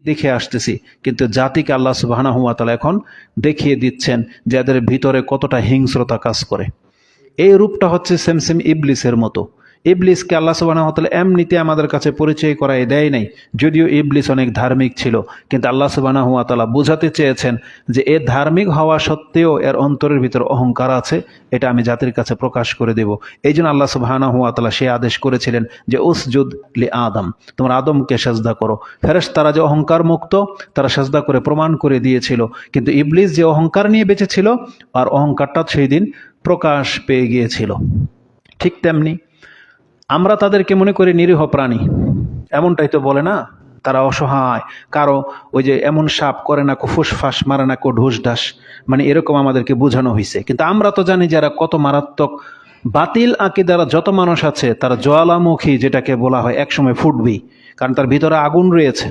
দেখে আসতেছি, কিন্তু জাতিকে আল্লাহ সুবহানাহু ওয়া তাআলা এখন দেখিয়ে দিচ্ছেন যে এদের ভিতরে কতটা হিংস্রতা কাজ করে। এই রূপটা হচ্ছে সেম সেম ইবলিসের মতো। ইবলিসকে আল্লাহ সুবহানাহু ওয়া তাআলা এমনিতে আমাদের কাছে পরিচয় করায় দেয় নাই, যদিও ইবলিস অনেক ধার্মিক ছিল, কিন্তু আল্লাহ সুবহানাহু ওয়া তাআলা বোঝাতে চেয়েছেন যে এ ধার্মিক হওয়া সত্ত্বেও এর অন্তরের ভিতর অহংকার আছে, এটা আমি জাতির কাছে প্রকাশ করে দেব। এই জন্য আল্লাহ সুবহানাহু ওয়া তাআলা সে আদেশ করেছিলেন যে উসজুদ লি আদম, তোমরা আদমকে সাজদা করো। ফেরেশতারা যে অহংকার মুক্ত, তারা সাজদা করে প্রমাণ করে দিয়েছিল, কিন্তু ইবলিস যে অহংকার নিয়ে বেঁচেছিল, আর অহংকারটা সেই দিন প্রকাশ পেয়ে গিয়েছিল। ঠিক তেমনি আমরা তাদেরকে মনে করি নিরীহ প্রাণী, এমনটাই তো বলে না, তারা অসহায়, কারো ওই যে এমন সাপ করে না কো ফুসফাস, মারে না কো ঢুস ঢাস, মানে এরকম আমাদেরকে বোঝানো হয়েছে। কিন্তু আমরা তো জানি যারা কত মারাত্মক বাতিল আকীদার যত মানুষ আছে, তারা জ্বালামুখী যেটাকে বলা হয় একসময় ফুটবেই, কারণ তার ভিতরে আগুন রয়েছে।